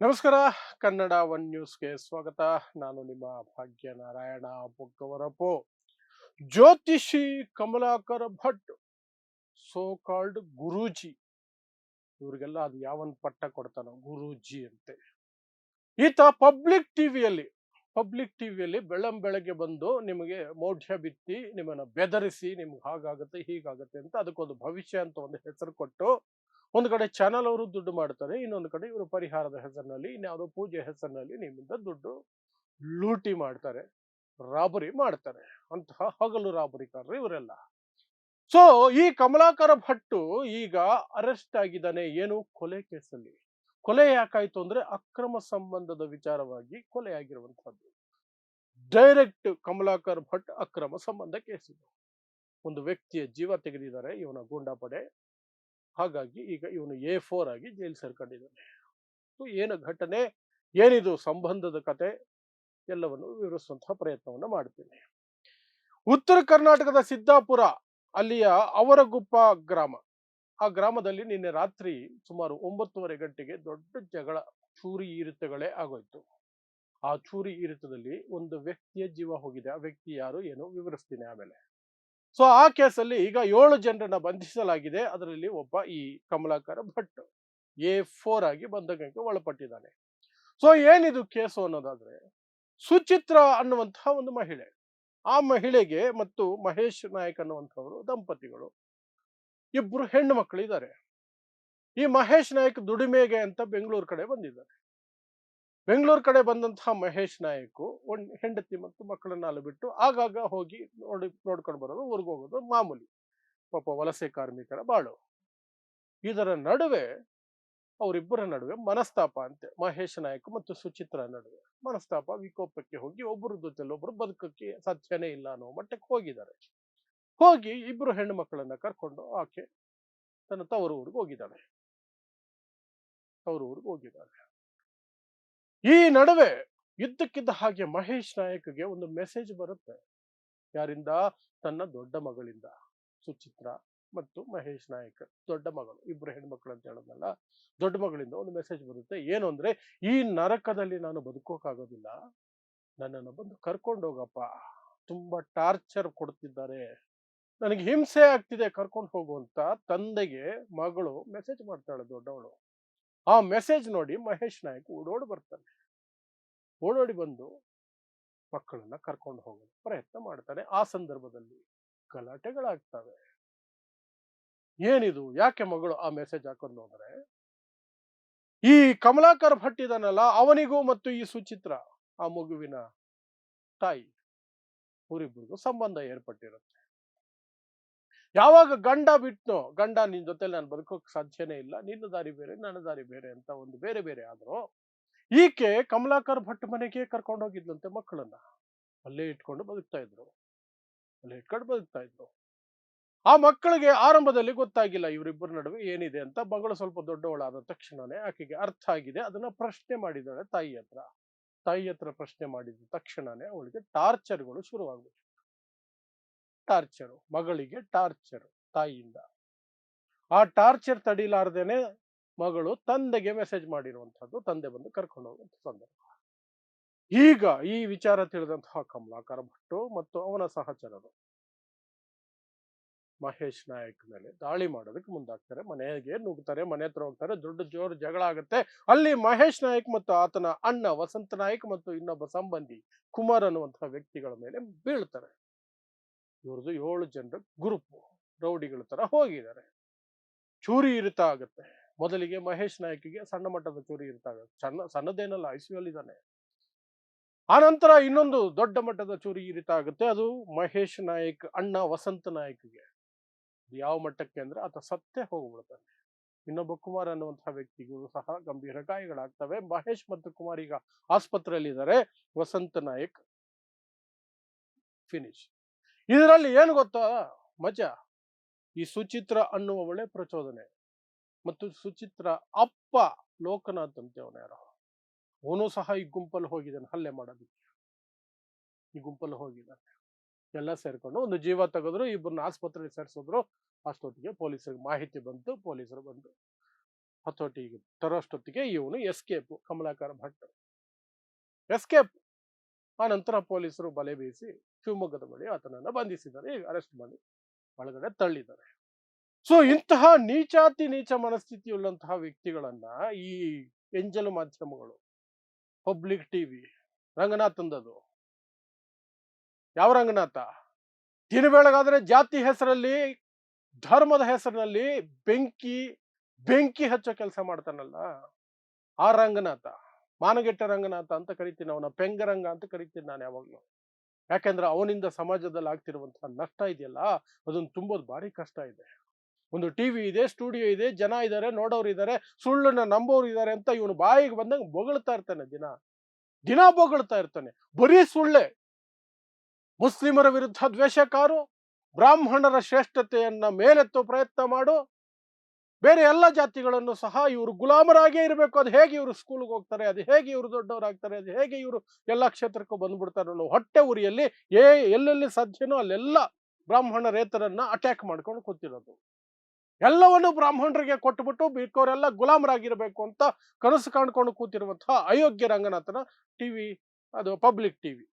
ನಮಸ್ಕಾರ. ಕನ್ನಡ ಒನ್ ನ್ಯೂಸ್ಗೆ ಸ್ವಾಗತ. ನಾನು ನಿಮ್ಮ ಭಾಗ್ಯನಾರಾಯಣ ಬೊಕ್ಕವರಪು. ಜ್ಯೋತಿಷಿ ಕಮಲಾಕರ ಭಟ್, ಸೋ ಕಾಲ್ಡ್ ಗುರೂಜಿ. ಇವ್ರಿಗೆಲ್ಲ ಅದು ಯಾವನ್ ಪಟ್ಟ ಕೊಡ್ತಾನೋ ಗುರೂಜಿ ಅಂತೆ. ಈತ ಪಬ್ಲಿಕ್ ಟಿವಿಯಲ್ಲಿ ಬೆಳಗ್ಗೆ ಬಂದು ನಿಮಗೆ ಮೌಢ್ಯ ಬಿತ್ತಿ ನಿಮ್ಮನ್ನ ಬೆದರಿಸಿ ನಿಮ್ಗೆ ಹಾಗಾಗತ್ತೆ ಹೀಗಾಗತ್ತೆ ಅಂತ ಅದಕ್ಕೊಂದು ಭವಿಷ್ಯ ಅಂತ ಒಂದು ಹೆಸರು ಕೊಟ್ಟು ಒಂದು ಕಡೆ ಚಾನಲ್ ಅವರು ದುಡ್ಡು ಮಾಡ್ತಾರೆ, ಇನ್ನೊಂದು ಕಡೆ ಇವರು ಪರಿಹಾರದ ಹೆಸರಿನಲ್ಲಿ ಇನ್ಯಾವುದೋ ಪೂಜೆ ಹೆಸರಿನಲ್ಲಿ ನಿಮ್ಮಿಂದ ದುಡ್ಡು ಲೂಟಿ ಮಾಡ್ತಾರೆ, ರಾಬರಿ ಮಾಡ್ತಾರೆ. ಅಂತಹ ಹಗಲು ರಾಬರಿಕಾರರು ಇವರೆಲ್ಲ. ಸೊ ಈ ಕಮಲಾಕರ ಭಟ್ಟು ಈಗ ಅರೆಸ್ಟ್ ಆಗಿದ್ದಾನೆ. ಏನು? ಕೊಲೆ ಕೇಸಲ್ಲಿ. ಕೊಲೆ ಯಾಕಾಯ್ತು ಅಂದ್ರೆ ಅಕ್ರಮ ಸಂಬಂಧದ ವಿಚಾರವಾಗಿ ಕೊಲೆ ಆಗಿರುವಂತಹದ್ದು. ಡೈರೆಕ್ಟ್ ಕಮಲಾಕರ್ ಭಟ್ ಅಕ್ರಮ ಸಂಬಂಧ ಕೇಸಿದೆ. ಒಂದು ವ್ಯಕ್ತಿಯ ಜೀವ ತೆಗೆದಿದ್ದಾರೆ ಇವನ ಗೂಂಡಾಪಡೆ. ಹಾಗಾಗಿ ಈಗ ಇವನು A4 ಆಗಿ ಜೈಲು ಸೇರ್ಕೊಂಡಿದ್ದಾನೆ. ಏನು ಘಟನೆ, ಏನಿದು ಸಂಬಂಧದ ಕತೆ, ಎಲ್ಲವನ್ನು ವಿವರಿಸುವಂತಹ ಪ್ರಯತ್ನವನ್ನು ಮಾಡ್ತೀನಿ. ಉತ್ತರ ಕರ್ನಾಟಕದ ಸಿದ್ದಾಪುರ ಅಲ್ಲಿಯ ಅವರಗುಪ್ಪ ಗ್ರಾಮ. ಆ ಗ್ರಾಮದಲ್ಲಿ ನಿನ್ನೆ ರಾತ್ರಿ ಸುಮಾರು 9:30 ಗಂಟೆಗೆ ದೊಡ್ಡ ಜಗಳ, ಚೂರಿ ಇರಿತಗಳೇ ಆಗೋಯ್ತು. ಆ ಚೂರಿ ಇರಿತದಲ್ಲಿ ಒಂದು ವ್ಯಕ್ತಿಯ ಜೀವ ಹೋಗಿದೆ. ಆ ವ್ಯಕ್ತಿ ಯಾರು ಏನು ವಿವರಿಸ್ತೀನಿ ಆಮೇಲೆ. ಸೊ ಆ ಕೇಸಲ್ಲಿ ಈಗ 7 ಜನರನ್ನ ಬಂಧಿಸಲಾಗಿದೆ. ಅದರಲ್ಲಿ ಒಬ್ಬ ಈ ಕಮಲಾಕರ ಭಟ್ A4 ಆಗಿ ಬಂಧನಕ್ಕೆ ಒಳಪಟ್ಟಿದ್ದಾನೆ. ಸೊ ಏನಿದು ಕೇಸು ಅನ್ನೋದಾದ್ರೆ, ಸುಚಿತ್ರ ಅನ್ನುವಂತಹ ಒಂದು ಮಹಿಳೆ, ಆ ಮಹಿಳೆಗೆ ಮತ್ತು ಮಹೇಶ್ ನಾಯಕ್ ಅನ್ನುವಂಥವರು ದಂಪತಿಗಳು ಇಬ್ರು ಹೆಣ್ಣು ಮಕ್ಕಳು ಇದ್ದಾರೆ. ಈ ಮಹೇಶ್ ನಾಯಕ್ ದುಡಿಮೆಗೆ ಅಂತ ಬೆಂಗಳೂರು ಕಡೆ ಬಂದಿದ್ದಾರೆ. ಬೆಂಗಳೂರು ಕಡೆ ಬಂದಂತಹ ಮಹೇಶ್ ನಾಯಕ್ ಒಂದು ಹೆಂಡತಿ ಮತ್ತು ಮಕ್ಕಳನ್ನೆಲ್ಲ ಬಿಟ್ಟು ಆಗಾಗ ಹೋಗಿ ನೋಡ್ಕೊಂಡು ಬರೋದು, ಊರಿಗೆ ಹೋಗೋದು ಮಾಮೂಲಿ. ಪಾಪ ವಲಸೆ ಕಾರ್ಮಿಕರ ಬಾಳು. ಇದರ ನಡುವೆ ಅವರಿಬ್ಬರ ನಡುವೆ ಮನಸ್ತಾಪ ಅಂತೆ. ಮಹೇಶ್ ನಾಯಕ್ ಮತ್ತು ಸುಚಿತ್ರ ನಡುವೆ ಮನಸ್ತಾಪ, ವಿಕೋಪಕ್ಕೆ ಹೋಗಿ ಒಬ್ಬರ ಜೊತೆಲಿ ಒಬ್ರು ಬದುಕಕ್ಕೆ ಸಾಧ್ಯನೇ ಇಲ್ಲ ಅನ್ನೋ ಮಟ್ಟಕ್ಕೆ ಹೋಗಿದ್ದಾರೆ. ಹೋಗಿ ಇಬ್ರು ಹೆಣ್ಣು ಮಕ್ಕಳನ್ನ ಕರ್ಕೊಂಡು ಆಕೆ ತನ್ನ ತವರು ಊರಿಗೆ ಹೋಗಿದ್ದಾಳೆ. ಈ ನಡುವೆ ಇದ್ದಕ್ಕಿದ್ದ ಹಾಗೆ ಮಹೇಶ್ ನಾಯಕ್ಗೆ ಒಂದು ಮೆಸೇಜ್ ಬರುತ್ತೆ. ಯಾರಿಂದ? ತನ್ನ ದೊಡ್ಡ ಮಗಳಿಂದ. ಸುಚಿತ್ರ ಮತ್ತು ಮಹೇಶ್ ನಾಯಕ್ ದೊಡ್ಡ ಮಗಳು, ಇಬ್ರು ಹೆಣ್ಮಕ್ಳು ಅಂತ ಹೇಳೋದಲ್ಲ, ದೊಡ್ಡ ಮಗಳಿಂದ ಒಂದು ಮೆಸೇಜ್ ಬರುತ್ತೆ. ಏನು ಅಂದ್ರೆ, ಈ ನರಕದಲ್ಲಿ ನಾನು ಬದುಕೋಕ್ಕಾಗೋದಿಲ್ಲ, ನನ್ನನ್ನು ಬಂದು ಕರ್ಕೊಂಡು ಹೋಗಪ್ಪ, ತುಂಬಾ ಟಾರ್ಚರ್ ಕೊಡ್ತಿದ್ದಾರೆ, ನನಗೆ ಹಿಂಸೆ ಆಗ್ತಿದೆ, ಕರ್ಕೊಂಡು ಹೋಗು ಅಂತ ತಂದೆಗೆ ಮಗಳು ಮೆಸೇಜ್ ಮಾಡ್ತಾಳೆ, ದೊಡ್ಡವಳು. ಆ ಮೆಸೇಜ್ ನೋಡಿ ಮಹೇಶ್ ನಾಯಕ್ ಓಡೋಡಿ ಬಂದು ಮಕ್ಕಳನ್ನ ಕರ್ಕೊಂಡು ಹೋಗಲು ಪ್ರಯತ್ನ ಮಾಡ್ತಾನೆ. ಆ ಸಂದರ್ಭದಲ್ಲಿ ಗಲಾಟೆಗಳಾಗ್ತವೆ. ಏನಿದು, ಯಾಕೆ ಮಗಳು ಆ ಮೆಸೇಜ್ ಹಾಕೊಂಡು ಅಂದ್ರೆ, ಈ ಕಮಲಾಕರ್ ಭಟ್ ಇದಾನಲ್ಲ, ಅವನಿಗೂ ಮತ್ತು ಈ ಸುಚಿತ್ರ, ಆ ಮಗುವಿನ ತಾಯಿ, ಊರಿಬ್ಬರಿಗೂ ಸಂಬಂಧ ಏರ್ಪಟ್ಟಿರುತ್ತೆ. ಯಾವಾಗ ಗಂಡ ಬಿಟ್ನೋ, ಗಂಡ ನಿನ್ ಜೊತೆ ನಾನು ಬದುಕೋಕ್ ಸಾಧ್ಯನೇ ಇಲ್ಲ, ನಿನ್ನ ದಾರಿ ಬೇರೆ ನನ್ನ ದಾರಿ ಬೇರೆ ಅಂತ ಒಂದು ಬೇರೆ ಬೇರೆ ಆದ್ರೂ, ಈಕೆ ಕಮಲಾಕರ್ ಭಟ್ ಮನೆಗೆ ಕರ್ಕೊಂಡು ಹೋಗಿದ್ಲಂತೆ ಮಕ್ಕಳನ್ನ. ಅಲ್ಲೇ ಇಟ್ಕೊಂಡು ಬದುಕ್ತಾ ಇದ್ರು. ಆ ಮಕ್ಕಳಿಗೆ ಆರಂಭದಲ್ಲಿ ಗೊತ್ತಾಗಿಲ್ಲ ಇವರಿಬ್ಬರ ನಡುವೆ ಏನಿದೆ ಅಂತ. ಮಗಳು ಸ್ವಲ್ಪ ದೊಡ್ಡವಳಾದ ತಕ್ಷಣನೇ ಆಕೆಗೆ ಅರ್ಥ ಆಗಿದೆ. ಅದನ್ನ ಪ್ರಶ್ನೆ ಮಾಡಿದ್ದಾಳೆ ತಾಯಿ ಹತ್ರ ಪ್ರಶ್ನೆ ಮಾಡಿದ ತಕ್ಷಣನೇ ಅವಳಿಗೆ ಟಾರ್ಚರ್ಗಳು ಶುರುವಾಗ್ಬಿಟ್ಟು. ಮಗಳಿಗೆ ಟಾರ್ಚರ್ ತಾಯಿಯಿಂದ. ಆ ಟಾರ್ಚರ್ ತಡಿಲಾರ್ದೇನೆ ಮಗಳು ತಂದೆಗೆ ಮೆಸೇಜ್ ಮಾಡಿರುವಂತಹದ್ದು, ತಂದೆ ಬಂದು ಕರ್ಕೊಂಡು ಹೋಗುವಂತ ಸಂದರ್ಭ. ಈಗ ಈ ವಿಚಾರ ತಿಳಿದಂತಹ ಕಮಲಾಕರ ಭಟ್ಟು ಮತ್ತು ಅವನ ಸಹಚರರು ಮಹೇಶ್ ನಾಯಕ್ ಮೇಲೆ ದಾಳಿ ಮಾಡೋದಕ್ಕೆ ಮುಂದಾಗ್ತಾರೆ. ಮನೆಗೆ ನುಗ್ತಾರೆ, ಮನೆ ಹತ್ರ ಹೋಗ್ತಾರೆ, ದೊಡ್ಡ ಜೋರು ಜಗಳ ಆಗುತ್ತೆ. ಅಲ್ಲಿ ಮಹೇಶ್ ನಾಯಕ್ ಮತ್ತು ಆತನ ಅಣ್ಣ ವಸಂತ ನಾಯಕ್ ಮತ್ತು ಇನ್ನೊಬ್ಬ ಸಂಬಂಧಿ ಕುಮಾರ್ ಅನ್ನುವಂತಹ ವ್ಯಕ್ತಿಗಳ ಮೇಲೆ ಬೀಳ್ತಾರೆ. ಇವ್ರದ್ದು 7 ಜನರ ಗ್ರೂಪ್ ರೌಡಿಗಳ ತರ ಹೋಗಿದ್ದಾರೆ. ಚೂರಿ ಇರಿತ ಆಗುತ್ತೆ. ಮೊದಲಿಗೆ ಮಹೇಶ್ ನಾಯಕ್ಗೆ ಸಣ್ಣ ಮಟ್ಟದ ಚೂರಿ ಇರಿತ ಆಗುತ್ತೆ. ಸಣ್ಣದೇನಲ್ಲ, ICU ಇದ್ದಾನೆ. ಆ ನಂತರ ಇನ್ನೊಂದು ದೊಡ್ಡ ಮಟ್ಟದ ಚೂರಿ ಇರಿತ ಆಗುತ್ತೆ. ಅದು ಮಹೇಶ್ ನಾಯಕ್ ಅಣ್ಣ ವಸಂತ ನಾಯಕ್ಗೆ. ಯಾವ ಮಟ್ಟಕ್ಕೆ ಅಂದ್ರೆ ಆತ ಸತ್ತೇ ಹೋಗ್ಬಿಡ್ತಾನೆ. ಇನ್ನೊಬ್ಬ ಕುಮಾರ್ ಅನ್ನುವಂತಹ ವ್ಯಕ್ತಿಗೂ ಸಹ ಗಂಭೀರ ಗಾಯಗಳಾಗ್ತವೆ. ಮಹೇಶ್ ಮತ್ತು ಕುಮಾರ್ ಈಗ ಆಸ್ಪತ್ರೆಯಲ್ಲಿ ಇದ್ದಾರೆ. ವಸಂತ ನಾಯಕ್ ಫಿನಿಶ್. ಇದರಲ್ಲಿ ಏನು ಗೊತ್ತಾ ಮಜಾ, ಈ ಸುಚಿತ್ರ ಅನ್ನುವವಳೆ ಪ್ರಚೋದನೆ. ಮತ್ತು ಸುಚಿತ್ರ ಅಪ್ಪ ಲೋಕನಾಥ್ ಅಂತ ಅವನ ಯಾರೋ, ಅವನು ಸಹ ಈ ಗುಂಪಲ್ಲಿ ಹೋಗಿದ್ದಾನೆ ಹಲ್ಲೆ ಮಾಡೋದಕ್ಕೆ. ಎಲ್ಲ ಸೇರ್ಕೊಂಡು ಒಂದು ಜೀವ ತೆಗೆದ್ರು, ಇಬ್ಬರನ್ನ ಆಸ್ಪತ್ರೆಗೆ ಸೇರಿಸಿದ್ರು. ಅಷ್ಟೊತ್ತಿಗೆ ಪೊಲೀಸರಿಗೆ ಮಾಹಿತಿ ಬಂತು. ಪೊಲೀಸರು ಬಂದು ಹತೋಟಿಗೆ ತರೋಷ್ಟೊತ್ತಿಗೆ ಇವನು ಎಸ್ಕೇಪ್, ಕಮಲಾಕರ ಭಟ್ ಎಸ್ಕೇಪ್. ಆ ನಂತರ ಪೊಲೀಸರು ಬಲೆ ಬೀಸಿ ಶಿವಮೊಗ್ಗದ ಬಳಿ ಆತನನ್ನ ಬಂಧಿಸಿದ್ದಾರೆ, ಅರೆಸ್ಟ್ ಮಾಡಿ ಒಳಗಡೆ ತಳ್ಳಿದ್ದಾರೆ. ಸೊ ಇಂತಹ ನೀಚಾತಿ ನೀಚ ಮನಸ್ಥಿತಿಯುಳ್ಳಂತಹ ವ್ಯಕ್ತಿಗಳನ್ನ ಈ ಎಂಜಲು ಮಾಧ್ಯಮಗಳು, ಪಬ್ಲಿಕ್ ಟಿವಿ, ರಂಗನಾಥ್ ಅಂದದು ಯಾವ ರಂಗನಾಥ, ದಿನ ಬೆಳಗಾದ್ರೆ ಜಾತಿ ಹೆಸರಲ್ಲಿ, ಧರ್ಮದ ಹೆಸರಿನಲ್ಲಿ ಬೆಂಕಿ ಹಚ್ಚೋ ಕೆಲಸ ಮಾಡ್ತಾನಲ್ಲ ಆ ರಂಗನಾಥ, ಮಾನಗೆಟ್ಟ ರಂಗನಾಥ ಅಂತ ಕರಿತೀನಿ, ಅವನ ಪೆಂಗರಂಗ ಅಂತ ಕರಿತೀನಿ ನಾನು ಯಾವಾಗ್ಲೂ. ಯಾಕೆಂದ್ರೆ ಅವನಿಂದ ಸಮಾಜದಲ್ಲಿ ಆಗ್ತಿರುವಂತಹ ನಷ್ಟ ಇದೆಯಲ್ಲ ಅದನ್ನು ತುಂಬೋದು ಭಾರಿ ಕಷ್ಟ ಇದೆ. ಒಂದು ಟಿವಿ ಇದೆ, ಸ್ಟುಡಿಯೋ ಇದೆ, ಜನ ಇದ್ದಾರೆ, ನೋಡೋರು ಇದ್ದಾರೆ, ಸುಳ್ಳನ್ನ ನಂಬೋರು ಇದ್ದಾರೆ ಅಂತ ಇವನು ಬಾಯಿಗೆ ಬಂದಂಗೆ ಬೊಗಳ್ತಾ ಇರ್ತಾನೆ, ದಿನ ಬೊಗಳ್ತಾ ಇರ್ತಾನೆ, ಬರೀ ಸುಳ್ಳೆ. ಮುಸ್ಲಿಮರ ವಿರುದ್ಧ ದ್ವೇಷಕಾರು, ಬ್ರಾಹ್ಮಣರ ಶ್ರೇಷ್ಠತೆಯನ್ನ ಮೇಲೆತ್ತೋ ಪ್ರಯತ್ನ ಮಾಡು, ಬೇರೆ ಎಲ್ಲ ಜಾತಿಗಳನ್ನು ಸಹ ಇವರು ಗುಲಾಮರಾಗೇ ಇರಬೇಕು, ಅದು ಹೇಗೆ ಇವರು ಸ್ಕೂಲ್ಗೆ ಹೋಗ್ತಾರೆ, ಅದು ಹೇಗೆ ಇವರು ದೊಡ್ಡವರಾಗ್ತಾರೆ, ಅದು ಹೇಗೆ ಇವರು ಎಲ್ಲ ಕ್ಷೇತ್ರಕ್ಕೂ ಬಂದ್ಬಿಡ್ತಾರೆ ಅನ್ನೋ ಹೊಟ್ಟೆ ಉರಿಯಲ್ಲಿ ಎಲ್ಲೆಲ್ಲಿ ಸಾಧ್ಯನೋ ಅಲ್ಲೆಲ್ಲ ಬ್ರಾಹ್ಮಣರೇತರನ್ನ ಅಟ್ಯಾಕ್ ಮಾಡ್ಕೊಂಡು ಕೂತಿರೋದು. ಎಲ್ಲವನ್ನು ಬ್ರಾಹ್ಮಣರಿಗೆ ಕೊಟ್ಟುಬಿಟ್ಟು ಬಿಟ್ಟವರೆಲ್ಲ ಗುಲಾಮರಾಗಿರ್ಬೇಕು ಅಂತ ಕನಸು ಕಾಣ್ಕೊಂಡು ಕೂತಿರುವಂತಹ ಅಯೋಗ್ಯ ರಂಗನಾಥನ ಟಿವಿ, ಅದು ಪಬ್ಲಿಕ್ ಟಿವಿ.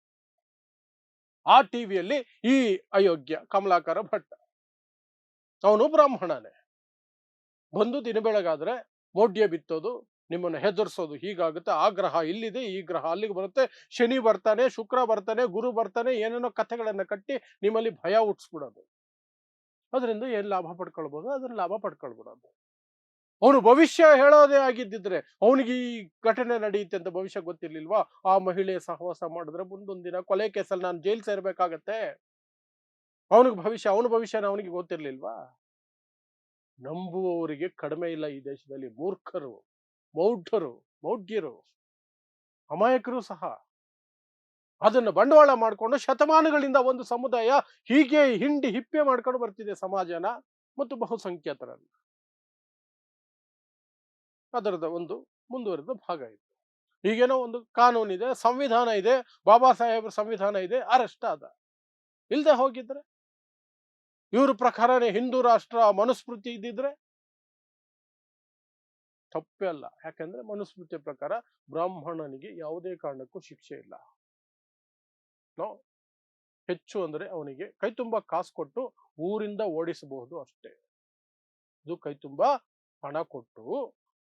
ಆ ಟಿವಿಯಲ್ಲಿ ಈ ಅಯೋಗ್ಯ ಕಮಲಾಕರ ಭಟ್ ಅವನು ಬ್ರಾಹ್ಮಣನೇ ಬಂದು ದಿನ ಬೆಳಗಾದ್ರೆ ಮೋಡ್ಯ ಬಿತ್ತೋದು, ನಿಮ್ಮನ್ನು ಹೆದರ್ಸೋದು, ಹೀಗಾಗುತ್ತೆ, ಆ ಗ್ರಹ ಇಲ್ಲಿದೆ, ಈ ಗ್ರಹ ಅಲ್ಲಿಗೆ ಬರುತ್ತೆ, ಶನಿ ಬರ್ತಾನೆ, ಶುಕ್ರ ಬರ್ತಾನೆ, ಗುರು ಬರ್ತಾನೆ, ಏನೇನೋ ಕಥೆಗಳನ್ನ ಕಟ್ಟಿ ನಿಮ್ಮಲ್ಲಿ ಭಯ ಹುಟ್ಟಿಸ್ಬಿಡೋದು. ಅದರಿಂದ ಏನ್ ಲಾಭ ಪಡ್ಕೊಳ್ಬೋದು ಅದನ್ನ ಲಾಭ ಪಡ್ಕೊಳ್ಬಿಡೋದು. ಅವನು ಭವಿಷ್ಯ ಹೇಳೋದೇ ಆಗಿದ್ದಿದ್ರೆ ಅವನಿಗೆ ಈ ಘಟನೆ ನಡೆಯುತ್ತೆ ಅಂತ ಭವಿಷ್ಯ ಗೊತ್ತಿರ್ಲಿಲ್ವಾ? ಆ ಮಹಿಳೆ ಸಹವಾಸ ಮಾಡಿದ್ರೆ ಮುಂದೊಂದು ದಿನ ಕೊಲೆ ಕೇಸಲ್ಲಿ ನಾನು ಜೈಲ್ ಸೇರ್ಬೇಕಾಗತ್ತೆ. ಅವನ ಭವಿಷ್ಯನ ಅವನಿಗೆ ಗೊತ್ತಿರ್ಲಿಲ್ವಾ? ನಂಬುವವರಿಗೆ ಕಡಿಮೆ ಇಲ್ಲ ಈ ದೇಶದಲ್ಲಿ. ಮೂರ್ಖರು, ಮೌಢ್ಯರು, ಅಮಾಯಕರು ಸಹ ಅದನ್ನು ಬಂಡವಾಳ ಮಾಡಿಕೊಂಡು ಶತಮಾನಗಳಿಂದ ಒಂದು ಸಮುದಾಯ ಹೀಗೆ ಹಿಂಡಿ ಹಿಪ್ಪೆ ಮಾಡ್ಕೊಂಡು ಬರ್ತಿದೆ ಸಮಾಜನ ಮತ್ತು ಬಹುಸಂಖ್ಯಾತರನ್ನು. ಅದರದ ಒಂದು ಮುಂದುವರೆದ ಭಾಗ ಇತ್ತು. ಈಗೇನೋ ಒಂದು ಕಾನೂನಿದೆ, ಸಂವಿಧಾನ ಇದೆ, ಬಾಬಾ ಸಾಹೇಬ್ರ ಸಂವಿಧಾನ ಇದೆ, ಅರೆಸ್ಟ್ ಆದ. ಇಲ್ದೆ ಹೋಗಿದ್ರೆ ಇವ್ರ ಪ್ರಕಾರನೇ ಹಿಂದೂ ರಾಷ್ಟ್ರ ಮನುಸ್ಮೃತಿ ಇದ್ದಿದ್ರೆ ತಪ್ಪೇ ಅಲ್ಲ. ಯಾಕಂದ್ರೆ ಮನುಸ್ಮೃತಿಯ ಪ್ರಕಾರ ಬ್ರಾಹ್ಮಣನಿಗೆ ಯಾವುದೇ ಕಾರಣಕ್ಕೂ ಶಿಕ್ಷೆ ಇಲ್ಲ. ಹೆಚ್ಚು ಅಂದ್ರೆ ಅವನಿಗೆ ಕೈ ತುಂಬಾ ಕಾಸು ಕೊಟ್ಟು ಊರಿಂದ ಓಡಿಸಬಹುದು ಅಷ್ಟೇ. ಇದು ಕೈ ತುಂಬಾ ಹಣ ಕೊಟ್ಟು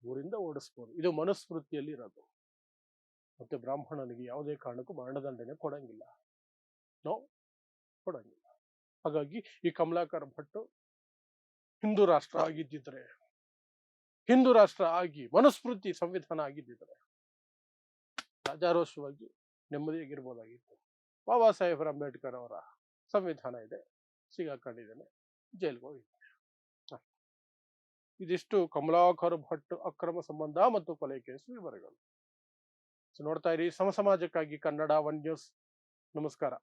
ಊರಿಂದ ಓಡಿಸಬಹುದು, ಇದು ಮನುಸ್ಮೃತಿಯಲ್ಲಿ ಇರೋದು. ಮತ್ತೆ ಬ್ರಾಹ್ಮಣನಿಗೆ ಯಾವುದೇ ಕಾರಣಕ್ಕೂ ಮರಣದಂಡನೆ ಕೊಡಂಗಿಲ್ಲ, ಕೊಡಂಗಿಲ್ಲ. ಹಾಗಾಗಿ ಈ ಕಮಲಾಕರ ಭಟ್ ಹಿಂದೂ ರಾಷ್ಟ್ರ ಆಗಿದ್ದಿದ್ರೆ, ಹಿಂದೂ ರಾಷ್ಟ್ರ ಆಗಿ ಮನುಸ್ಮೃತಿ ಸಂವಿಧಾನ ಆಗಿದ್ದಿದ್ರೆ ರಾಜಾರೋಷವಾಗಿ ನೆಮ್ಮದಿಯಾಗಿರ್ಬೋದಾಗಿತ್ತು. ಬಾಬಾ ಸಾಹೇಬ್ ಅಂಬೇಡ್ಕರ್ ಅವರ ಸಂವಿಧಾನ ಇದೆ, ಸಿಗಾಕೊಂಡಿದ್ದೇನೆ, ಜೈಲ್ಗೆ ಹೋಗಿದ್ದೇನೆ. ಇದಿಷ್ಟು ಕಮಲಾಕರ ಭಟ್ ಅಕ್ರಮ ಸಂಬಂಧ ಮತ್ತು ಕೊಲೆ ಕೇಸು ವಿವರಗಳು. ನೋಡ್ತಾ ಇರಿ ಸಮಾಜಕ್ಕಾಗಿ ಕನ್ನಡ 1 ನ್ಯೂಸ್. ನಮಸ್ಕಾರ.